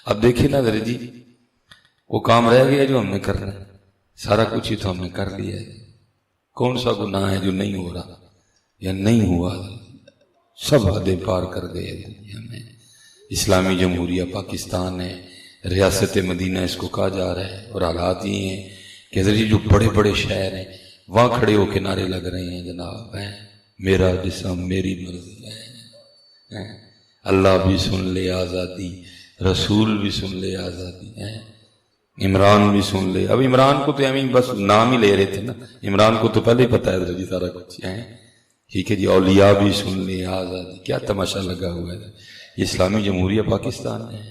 اب دیکھیں نا ذرا جی، وہ کام رہ گیا جو ہم نے کرنا ہے، سارا کچھ ہی تو ہم نے کر لیا ہے، کون سا گناہ ہے جو نہیں ہو رہا یا نہیں ہوا؟ سب حدیں پار کر گئے دنیا میں۔ اسلامی جمہوریہ پاکستان ہے، ریاست مدینہ اس کو کہا جا رہا ہے، اور حالات یہ ہیں کہ حضرت جو بڑے بڑے شہر ہیں وہاں کھڑے ہو کے نعرے لگ رہے ہیں جناب، میرا جسم میری مرضی ہے، اللہ بھی سن لے آزادی، رسول بھی سن لے آزادی، عمران بھی سن لے۔ اب عمران کو تو ہمیں بس نام ہی لے رہے تھے نا، عمران کو تو پہلے ہی پتا ہے حضرت جی سارا کچھ ہے، ٹھیک ہے جی، اولیاء بھی سن لے آزادی۔ کیا تماشا لگا ہوا ہے، یہ اسلامی جمہوریہ پاکستان ہے۔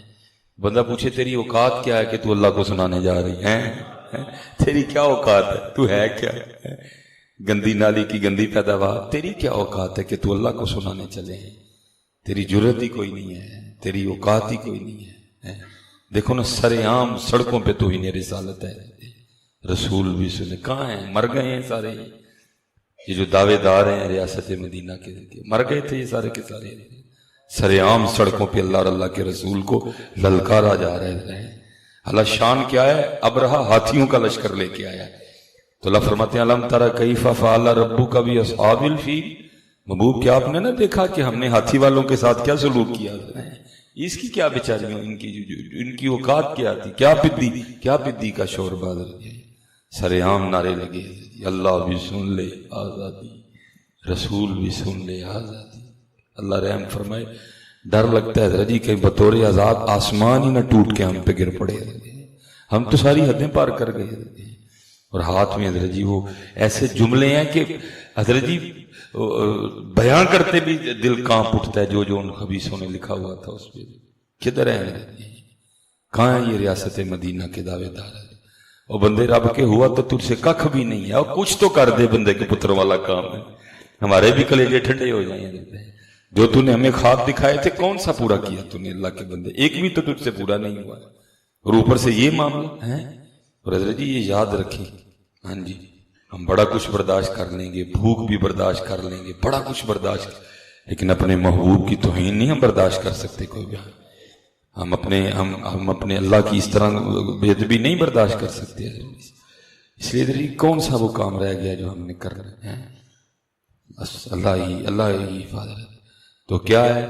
بندہ پوچھے تیری اوقات کیا ہے کہ تو اللہ کو سنانے جا رہی ہے؟ تیری کیا اوقات ہے؟ تو ہے کیا؟ گندی نالی کی گندی پیداوار، تیری کیا اوقات ہے کہ تو اللہ کو سنانے چلے ہیں؟ تیری جرت ہی کوئی نہیں ہے، تیری اوقات ہی کوئی نہیں ہے۔ دیکھو نا سر عام سڑکوں پہ تو ہی نہیں رسالت ہے، رسول بھی سنے، کہاں ہیں؟ مر گئے ہیں سارے، یہ جو دعوے دار ہیں ریاست مدینہ کے مر گئے تھے یہ سارے کے سارے۔ سر عام سڑکوں پہ اللہ اور اللہ کے رسول کو للکارا جا رہے ہیں۔ اللہ شان کیا ہے؟ ابرہا ہاتھیوں کا لشکر لے کے آیا ہے، تو اللہ فرماتے ہیں علم تری کیف فعل ربک باصحاب الفیل، محبوب کیا آپ نے نہ دیکھا کہ ہم نے ہاتھی والوں کے ساتھ کیا سلوک کیا ہے؟ اس کی کیا بیچاریوں، ان کی اوقات کیا تھی؟ کیا پدی کا شور بادل گیا، سر عام نعرے لگے، اللہ بھی سن لے آزادی، رسول بھی سن لے آزادی۔ اللہ رحم فرمائے، ڈر لگتا ہے حضرت جی کہ بطور آزاد آسمان ہی نہ ٹوٹ کے ہم پہ گر پڑے، ہم تو ساری حدیں پار کر گئے، اور ہاتھ میں حضرت جی وہ ایسے جملے ہیں کہ حضرت جی بیان کرتے بھی دل کانپ اٹھتا ہے، جو ان خبیثوں نے لکھا ہوا تھا اس پہ۔ کدھر ہے حضرت جی؟ کہاں ہے یہ ریاست مدینہ کے دعوے دار؟ اور بندے رب کے ہوا تو تجھ سے ککھ بھی نہیں ہے، اور کچھ تو کر دے بندے کے پتر والا کام ہے، ہمارے بھی کلیجے ٹھنڈے ہو جائیں۔ جو تو نے ہمیں خواب دکھائے تھے کون سا پورا کیا تو نے اللہ کے بندے؟ ایک بھی تو تجھ سے پورا نہیں ہوا، اور اوپر سے یہ معاملہ ہے۔ اور حضرت جی یہ یاد رکھیں، ہاں جی ہم بڑا کچھ برداشت کر لیں گے، بھوک بھی برداشت کر لیں گے، بڑا کچھ برداشت، لیکن اپنے محبوب کی توہین نہیں ہم برداشت کر سکتے کوئی بھی۔ ہم اپنے اللہ کی اس طرح بے ادبی نہیں برداشت کر سکتے۔ اس لیے حضرت کون سا وہ کام رہ گیا جو ہم نے کرنا ہے؟ بس اللہ ہی حفاظت۔ تو کیا ہے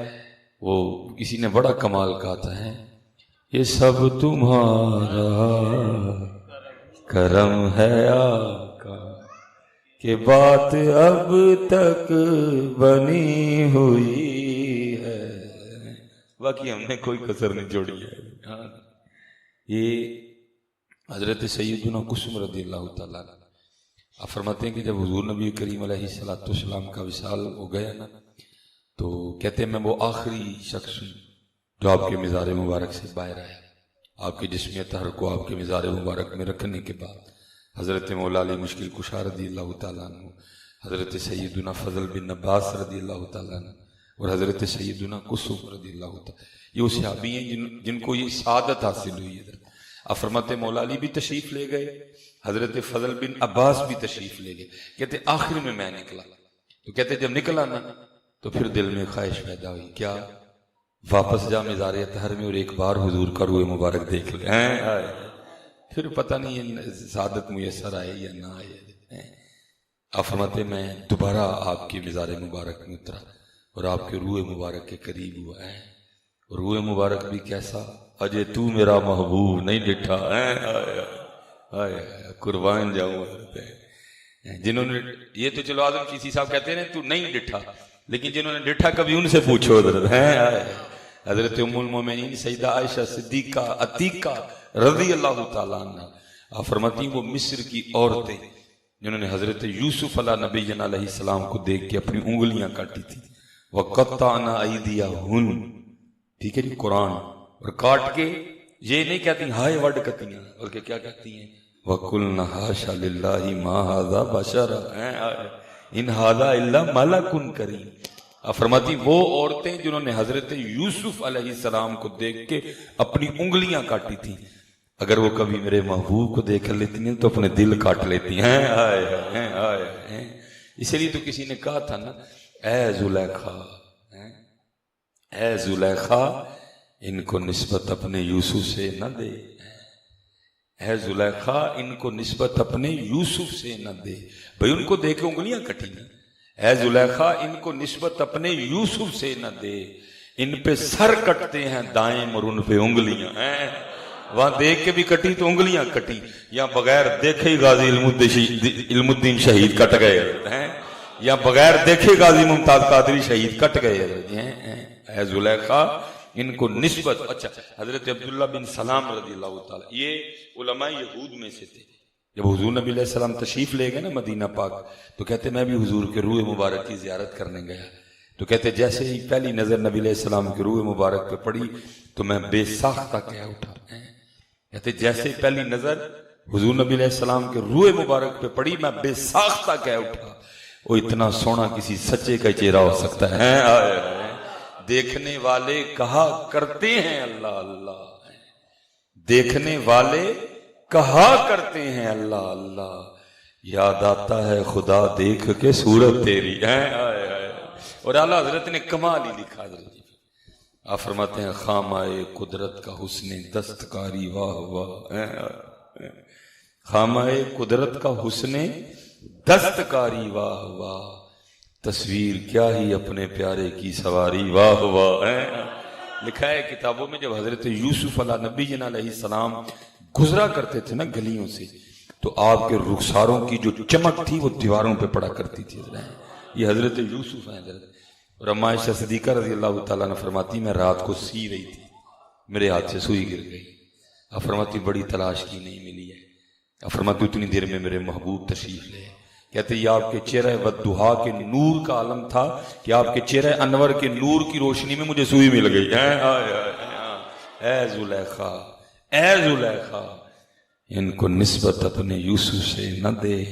وہ کسی نے بڑا کمال کہا تھا، ہے یہ سب تمہارا کرم ہے آقا کہ بات اب تک بنی ہوئی ہے، باقی ہم نے کوئی کسر نہیں چھوڑی ہے۔ یہ حضرت سیدنا قسم رضی اللہ تعالیٰ آپ فرماتے ہیں کہ جب حضور نبی کریم علیہ السلام کا وصال ہو گیا نا، تو کہتے ہیں میں وہ آخری شخص ہوں جو آپ کے مزار مبارک سے باہر آیا۔ آپ کے جسم طاہر کو آپ کے مزار مبارک میں رکھنے کے بعد حضرت مولا علی مشکل کشا رضی اللہ تعالیٰ عنہ، حضرت سیدنا فضل بن عباس رضی اللہ تعالیٰ عنہ، اور حضرت سیدنا قسم رضی اللہ تعالیٰ، یہ وہ صحابی ہیں جن کو یہ سعادت حاصل ہوئی ہے۔ آپ فرماتے مولا علی بھی تشریف لے گئے، حضرت فضل بن عباس بھی تشریف لے گئے۔ کہتے آخر میں نکلا، تو کہتے جب نکلا نا تو پھر دل میں خواہش پیدا ہوئی، کیا واپس جا مزار طاہر میں اور ایک بار حضور کا روح مبارک دیکھ لے۔ پھر پتہ نہیں سعادت میسر آئے یا نہ آئے۔ آپ فرماتے میں دوبارہ آپ کی مزار مبارک میں اترا اور آپ کے روح مبارک کے قریب ہوا ہے، اور روح مبارک بھی کیسا، اجے تو میرا محبوب نہیں ڈٹھا، قربان جاؤں۔ جنہوں نے یہ تو چلو اعظم چیسی صاحب کہتے ہیں تو نہیں ڈٹھا، لیکن جنہوں نے ڈٹھا کبھی ان سے پوچھو حضرت ام المومنین سیدہ عائشہ صدیقہ عتیقہ رضی اللہ تعالیٰ عنہ، آپ فرماتی ہیں وہ مصر کی عورتیں جنہوں نے حضرت یوسف علیہ نبی علیہ السلام کو دیکھ کے اپنی انگلیاں کاٹی تھی، وَقَطَّعْنَا أَيْدِيَهُنَّ، ٹھیک ہے جی قرآن، اور کاٹ کے یہ نہیں کہتی ہائے وڈ کتیاں، بلکہ کیا کہتی ہیں وَقُلْنَا حَاشَ لِلَّهِ مَا هَذَا بَشَرًا ان هَذَا إِلَّا مَلَكٌ كَرِيمٌ۔ فرماتی وہ عورتیں جنہوں نے حضرت یوسف علیہ السلام کو دیکھ کے اپنی انگلیاں کاٹی تھی، اگر وہ کبھی میرے محبوب کو دیکھ لیتی ہیں تو اپنے دل کاٹ لیتی ہیں۔ اسی لیے تو کسی نے کہا تھا نا، اے زلیخا، اے زلیخا ان کو نسبت اپنے یوسف سے نہ دے، اے زلیخا ان کو نسبت اپنے یوسف سے نہ دے. بھئی ان کو دے کے انگلیاں کٹی نا. اے زلیخا ان کو نسبت اپنے یوسف سے نہ دے، ان پہ سر کٹتے ہیں دائیں اور ان پہ انگلیاں ہیں. وہاں دیکھ کے بھی کٹی تو انگلیاں کٹی، یا بغیر دیکھے ہی غازی علم الدین شہید کٹ گئے ہیں، یا بغیر دیکھے غازی ممتاز قادری شہید کٹ گئے ہیں. اے زلیخا ان کو نسبت. اچھا، حضرت عبداللہ بن سلام رضی اللہ تعالیٰ یہ علماء یہود میں سے تھے. جب حضور نبی علیہ السلام تشریف لے گئے نا مدینہ پاک، تو کہتے میں بھی حضور کے روح مبارک کی زیارت کرنے گیا. تو کہتے جیسے ہی پہلی نظر نبی علیہ السلام کی روح مبارک پہ پڑی تو میں بے ساختہ کہہ اٹھا. کہتے جیسے ہی پہلی نظر حضور نبی علیہ السلام کے روح مبارک پہ پڑی میں بے ساختہ کہہ اٹھا، وہ اتنا سونا کسی سچے کا چہرہ ہو سکتا ہے. دیکھنے والے کہا کرتے ہیں اللہ اللہ، دیکھنے والے کہا کرتے ہیں اللہ اللہ، یاد آتا ہے خدا دیکھ کے صورت تیری. اور اعلیٰ حضرت نے کمال ہی لکھا. آپ فرماتے ہیں خامائے قدرت کا حسن دستکاری واہ واہ، خامائے قدرت کا حسن دستکاری واہ واہ، تصویر کیا ہی اپنے پیارے کی سواری واہ واہ. لکھا ہے کتابوں میں جب حضرت یوسف علیہ نبی جن علیہ السلام گزرا کرتے تھے نا گلیوں سے، تو آپ کے رخساروں کی جو چمک تھی وہ دیواروں پہ پڑا کرتی تھی. یہ حضرت یوسف ہیں. حضرت اور اما عائشہ صدیقہ رضی اللہ تعالیٰ نے فرماتی میں رات کو سی رہی تھی، میرے ہاتھ سے سوئی گر گئی. آپ فرماتی بڑی تلاش کی نہیں ملی ہے. آپ فرماتی اتنی دیر میں میرے محبوب تشریف لے. کہتے یہ آپ کے چہرہ والضحیٰ کے نور کا عالم تھا کہ آپ کے چہرہ انور کے نور کی روشنی میں مجھے سوئی مل گئی. اے زلیخا، اے زلیخا ان کو نسبت اپنے یوسف سے نہ دے،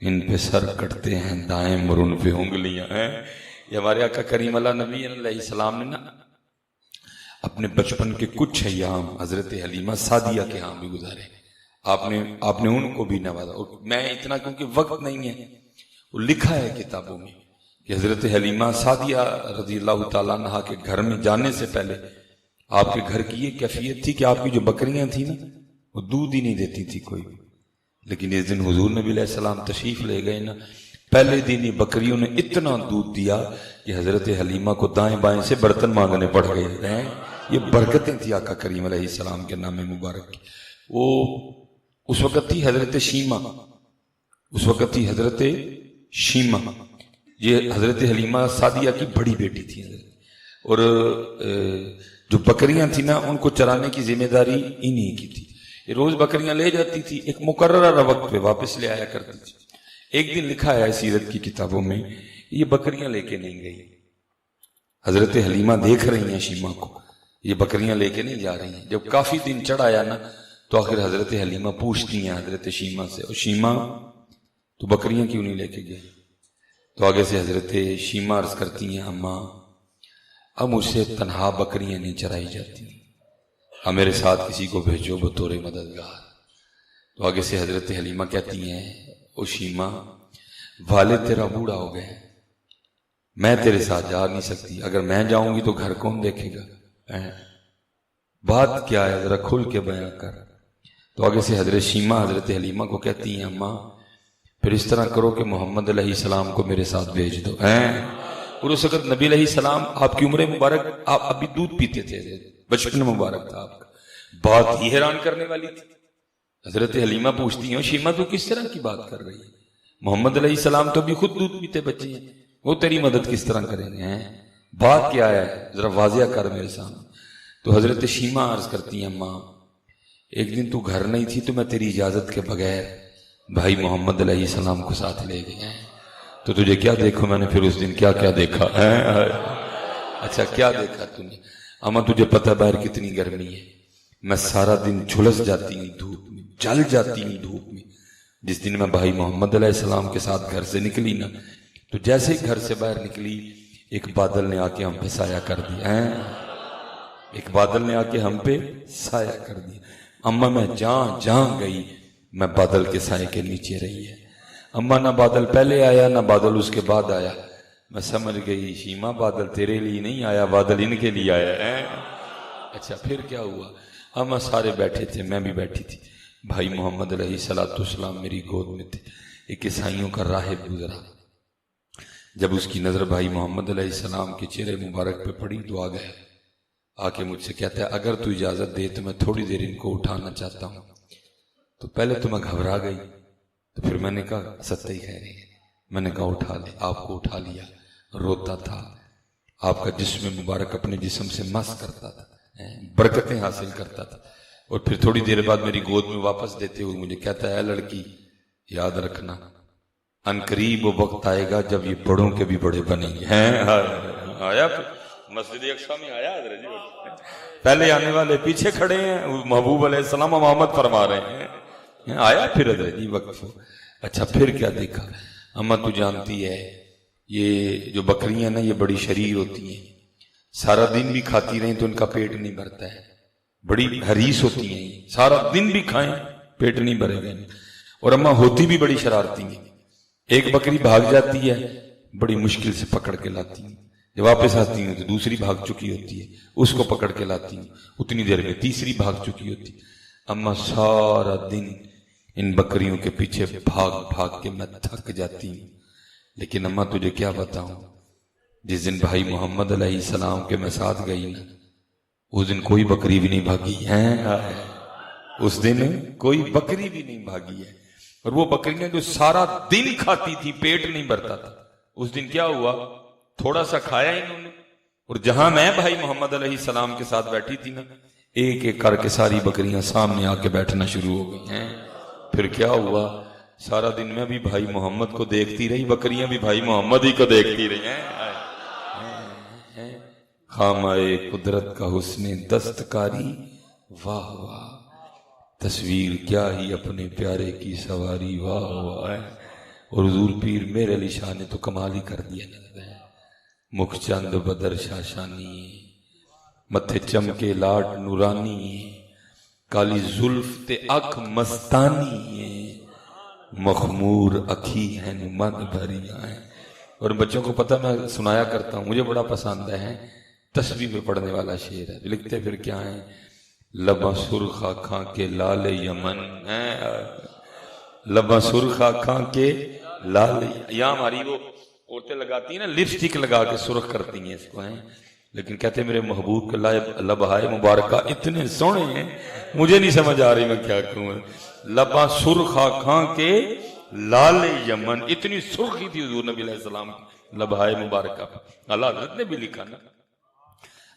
ان پہ سر کٹتے ہیں دائیں اور ان پہ انگلیاں ہیں. یہ ہمارے آقا کریم اللہ نبی علیہ السلام نے نا اپنے بچپن کے کچھ ایام حضرت حلیمہ سعدیہ کے ہاں بھی گزارے. آپ نے ان کو بھی نوازا. میں اتنا کیونکہ وقت نہیں ہے، وہ لکھا ہے کتابوں میں کہ حضرت حلیمہ سعدیہ رضی اللہ تعالیٰ عنہا کے گھر میں جانے سے پہلے آپ کے گھر کی یہ کیفیت تھی کہ آپ کی جو بکریاں تھیں نا وہ دودھ ہی نہیں دیتی تھی کوئی. لیکن اس دن حضور نبی علیہ السلام تشریف لے گئے نا، پہلے دن ہی بکریوں نے اتنا دودھ دیا کہ حضرت حلیمہ کو دائیں بائیں سے برتن مانگنے پڑ گئے. یہ برکتیں تھی آقا کریم علیہ السلام کے نام مبارک کی. وہ اس وقت تھی حضرت شیمہ، اس وقت تھی حضرت شیمہ، یہ حضرت حلیمہ سعدیہ کی بڑی بیٹی تھی. اور جو بکریاں تھیں نا ان کو چرانے کی ذمہ داری انہی کی تھی. یہ روز بکریاں لے جاتی تھی، ایک مقررہ وقت پہ واپس لے آیا کرتی تھی. ایک دن لکھا ہے سیرت کی کتابوں میں یہ بکریاں لے کے نہیں گئی. حضرت حلیمہ دیکھ رہی ہیں شیمہ کو، یہ بکریاں لے کے نہیں جا رہی ہیں. جب کافی دن چڑھ آیا نا تو آخر حضرت حلیمہ پوچھتی ہیں حضرت شیمہ سے، اور شیمہ تو بکریاں کیوں نہیں لے کے گئے؟ تو آگے سے حضرت شیمہ عرض کرتی ہیں اماں اب مجھ سے تنہا بکریاں نہیں چرائی جاتی، اب میرے ساتھ کسی کو بھیجو بطور مددگار. تو آگے سے حضرت حلیمہ کہتی ہیں او شیمہ والد تیرا بوڑھا ہو گئے، میں تیرے ساتھ جا نہیں سکتی، اگر میں جاؤں گی تو گھر کون دیکھے گا؟ بات کیا ہے ذرا کھل کے بیان کر. تو آگے سے حضرت شیمہ حضرت حلیمہ کو کہتی ہیں اماں پھر اس طرح کرو کہ محمد علیہ السلام کو میرے ساتھ بھیج دو. اور اس وقت نبی علیہ السلام آپ کی عمر مبارک، آپ ابھی دودھ پیتے تھے، بچپن مبارک تھا آپ کا. بات ہی حیران کرنے والی تھی. حضرت حلیمہ پوچھتی ہیں شیمہ تو کس طرح کی بات کر رہی ہے؟ محمد علیہ السلام تو ابھی خود دودھ پیتے بچے ہیں، وہ تیری مدد کس طرح کریں گے؟ بات کیا ہے ذرا واضح کر میرے سامنے. تو حضرت شیمہ عرض کرتی ہیں ماں ایک دن تو گھر نہیں تھی تو میں تیری اجازت کے بغیر بھائی محمد علیہ السلام کو ساتھ لے گئے ہیں. تو تجھے کیا دیکھو میں نے پھر اس دن کیا کیا دیکھا؟ اچھا کیا دیکھا تم نے؟ اما تجھے پتہ باہر کتنی گرمی ہے، میں سارا دن جھلس جاتی ہوں دھوپ میں، جل جاتی ہوں دھوپ میں. جس دن میں بھائی محمد علیہ السلام کے ساتھ گھر سے نکلی نا تو جیسے ہی گھر سے باہر نکلی ایک بادل نے آ کے ہم پہ سایہ کر دیا. ایک بادل نے آ کے ہم پہ سایہ کر دیا. اما میں جہاں گئی میں بادل کے سائے کے نیچے رہی ہے. اما نہ بادل پہلے آیا نہ بادل اس کے بعد آیا. میں سمجھ گئی شیمہ بادل تیرے لیے نہیں آیا، بادل ان کے لیے آیا ہے. اچھا پھر کیا ہوا؟ ہم سارے بیٹھے تھے، میں بھی بیٹھی تھی، بھائی محمد علیہ السلام میری گود میں تھے، ایک عیسائیوں کا راہب گزرا، جب اس کی نظر بھائی محمد علیہ السلام کے چہرے مبارک پہ پڑی تو آ گیا، آ کے مجھ سے کہتا ہے اگر تو اجازت دے تو میں تھوڑی دیر ان کو اٹھانا چاہتا ہوں۔ تو پہلے تو میں گھبرا گئی، تو پھر میں نے کہا ستائی خیر ہے، میں نے کہا اٹھا لے، آپ کو اٹھا لیا، روتا تھا، آپ کا جسم مبارک اپنے جسم سے مس کرتا تھا، برکتیں حاصل کرتا تھا، اور پھر تھوڑی دیر بعد میری گود میں واپس دیتے ہوئے مجھے کہتا ہے اے لڑکی یاد رکھنا ان قریب وہ وقت آئے گا جب یہ بڑوں کے بھی بڑے بنیں گے۔ آیا مسجد اقصی میں آیا حضرت جی، پہلے آنے والے پیچھے کھڑے ہیں، محبوب علیہ السلام امامت فرما رہے ہیں، آیا پھر حضرت جی وقت۔ اچھا پھر کیا دیکھا؟ اماں تو جانتی ہے یہ جو بکریاں نا یہ بڑی شریر ہوتی ہیں، سارا دن بھی کھاتی رہیں تو ان کا پیٹ نہیں بھرتا ہے، بڑی حریص ہوتی ہیں، یہ سارا دن بھی کھائیں پیٹ نہیں بھرے گا، اور اماں ہوتی بھی بڑی شرارتی ہیں، ایک بکری بھاگ جاتی ہے بڑی مشکل سے پکڑ کے لاتی ہیں، جب واپس آتی ہیں تو دوسری بھاگ چکی ہوتی ہے، اس کو پکڑ کے لاتی ہیں، اتنی دیر میں تیسری بھاگ چکی ہوتی ہے۔ اماں سارا دن ان بکریوں کے پیچھے بھاگ بھاگ کے میں تھک جاتی ہوں، لیکن اماں تجھے کیا بتاؤں، جس دن بھائی محمد علیہ السلام کے میں ساتھ گئی نا اس دن کوئی بکری بھی نہیں بھاگی ہے، اس دن کوئی بکری بھی نہیں بھاگی ہے، اور وہ بکریاں جو سارا دن کھاتی تھی پیٹ نہیں بھرتا تھا، اس دن کیا ہوا تھوڑا سا کھایا انہوں نے، اور جہاں میں بھائی محمد علیہ السلام کے ساتھ بیٹھی تھی نا ایک ایک کر کے ساری بکریاں سامنے آ کے بیٹھنا شروع ہو گئی ہیں۔ پھر کیا ہوا سارا دن میں بھی بھائی محمد کو دیکھتی رہی، بکریاں بھی بھائی محمد ہی کو دیکھتی رہی ہیں۔ خامہ قدرت کا حسن دستکاری واہ واہ، تصویر کیا ہی اپنے پیارے کی سواری واہ واہ، اور حضور پیر میرے علی شاہ نے تو کمال ہی کر دیا، مکھ چند بدر شاشانی، متھے چمکے لاٹ نورانی، کالی زلف تے اکھ مستانی، مخمور اکھی ہیں مد بھریاں ہیں۔ اور بچوں کو پتہ میں سنایا کرتا ہوں، مجھے بڑا پسند ہے، تسبیح میں پڑھنے والا شعر ہے، لکھتے پھر کیا ہیں، لباں سرخ آنکھاں کے لال یمن ہیں، لباں سرخ آنکھاں کے لال، یا ہماری وہ عورتیں لگاتی ہیں نا لپسٹک لگا کے سرخ کرتی ہیں اس کو، ہیں لیکن کہتے ہیں میرے محبوب کے لبہائے مبارکہ اتنے سونے ہیں، مجھے نہیں سمجھ آ رہی میں کیا کہوں، لباں سرخ آنکھاں کے لال یمن، اتنی سرخی تھی حضور نبی علیہ السلام کی لبہائے مبارکہ، اللہ حضرت نے بھی لکھا نا،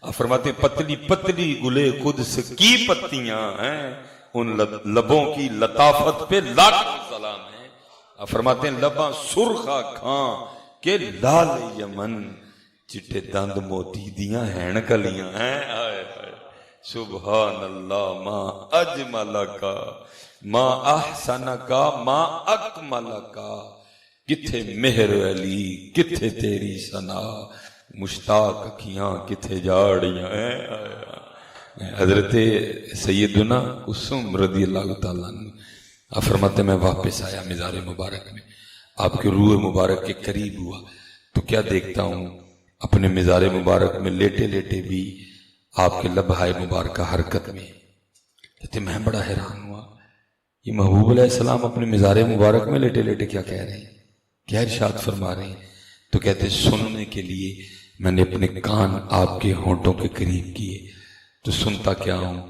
آپ فرماتے ہیں پتلی پتلی گلے قدس کی پتیاں ہیں، ان لبوں کی لطافت پہ لاکھوں سلام ہے۔ آپ فرماتے ہیں لباں سرخ آنکھاں کہ لال یمن، چٹے دند موتی دیاں ہیں کلیاں ہیں، سبحان اللہ ما اجمل کا ما احسن کا ما اکمل کا، کتھے مہر علی کتھے تیری ثنا، مشتاق اکھیاں کتھے جاڑیاں ہیں۔ حضرت سیدنا قسم رضی اللہ تعالیٰ عنہ آپ فرماتے میں واپس آیا مزار مبارک میں، آپ کے روح مبارک کے قریب ہوا تو کیا دیکھتا ہوں، اپنے مزار مبارک میں لیٹے لیٹے بھی آپ کے لبہائے مبارکہ حرکت میں، کہتے میں بڑا حیران ہوا، یہ محبوب علیہ السلام اپنے مزار مبارک میں لیٹے لیٹے کیا کہہ رہے ہیں، کیا ارشاد فرما رہے ہیں؟ تو کہتے سننے کے لیے میں نے اپنے کان آپ کے ہونٹوں کے قریب کیے، تو سنتا کیا ہوں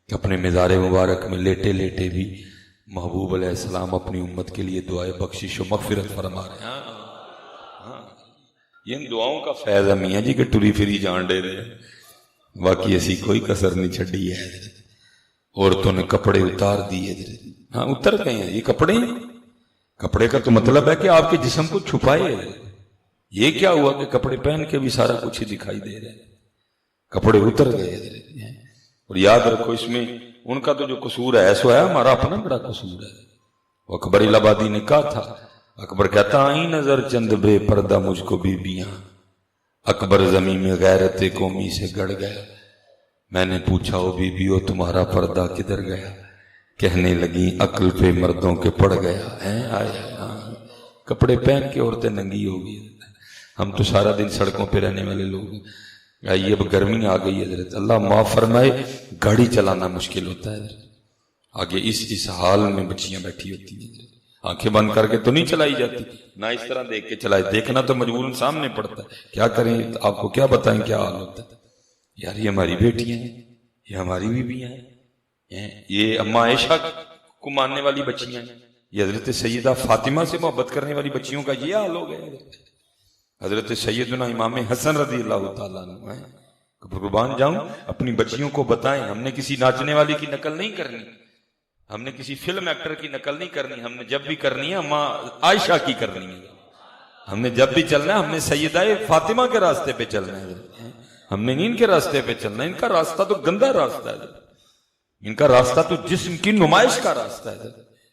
کہ اپنے مزار مبارک میں لیٹے لیٹے بھی محبوب علیہ السلام اپنی امت کے لیے دعائے بخشش و مغفرت فرما رہے ہیں۔ یہ ان دعاؤں کا فیض ہے میاں جی کہ ٹری پھری جان دے رہے ہیں، باقی ایسی کوئی کسر نہیں چھڑی ہے۔ عورتوں نے کپڑے اتار دیے، ہاں اتر گئے ہیں، یہ کپڑے کپڑے کا تو مطلب ہے کہ آپ کے جسم کو چھپائے، یہ کیا ہوا کہ کپڑے پہن کے بھی سارا کچھ ہی دکھائی دے رہے ہیں، کپڑے اتر گئے۔ اور یاد رکھو اس میں ان کا تو جو قصور ہے سو ہے، ہمارا اپنا بڑا قصور ہے۔ وہ اکبر الہآبادی نے کہا تھا، اکبر کہتا آئی نظر چند بے پردہ مجھ کو بیبیاں، اکبر زمین میں غیرت قومی سے گڑ گیا، میں نے پوچھا او بیبیو تمہارا پردہ کدھر گیا، کہنے لگی عقل پہ مردوں کے پڑ گیا۔ کپڑے پہن کے عورتیں ننگی ہوگی، ہم تو سارا دن سڑکوں پہ رہنے والے لوگ ہیں، آئیے اب گرمی آ گئی حضرت، اللہ معاف فرمائے، گاڑی چلانا مشکل ہوتا ہے حضرت، آگے اس حال میں بچیاں بیٹھی ہوتی ہیں، آنکھیں بند کر کے تو نہیں چلائی جاتی، نہ اس طرح دیکھ کے چلائے، دیکھنا تو مجبوراً سامنے پڑتا ہے، کیا کریں آپ کو کیا بتائیں کیا حال ہوتا ہے یار۔ یہ ہماری بیٹیاں ہیں، یہ ہماری بیویاں ہیں، یہ اماں عائشہ کو ماننے والی بچیاں ہیں، یہ حضرت سیدہ فاطمہ سے محبت کرنے والی بچیوں کا یہ حال ہو گیا۔ حضرت سیدنا امام حسن رضی اللہ تعالیٰ عنہ ہیں، قربان جاؤں، اپنی بچیوں کو بتائیں ہم نے کسی ناچنے والی کی نقل نہیں کرنی، ہم نے کسی فلم ایکٹر کی نقل نہیں کرنی، ہم نے جب بھی کرنی ہے اماں عائشہ کی کرنی ہے، ہم نے جب بھی چلنا ہے ہم نے سیدہ فاطمہ کے راستے پہ چلنا ہے، ہم نے ان کے راستے پہ چلنا ہے۔ ان کا راستہ تو گندا راستہ ہے، ان کا راستہ تو جسم کی نمائش کا راستہ ہے،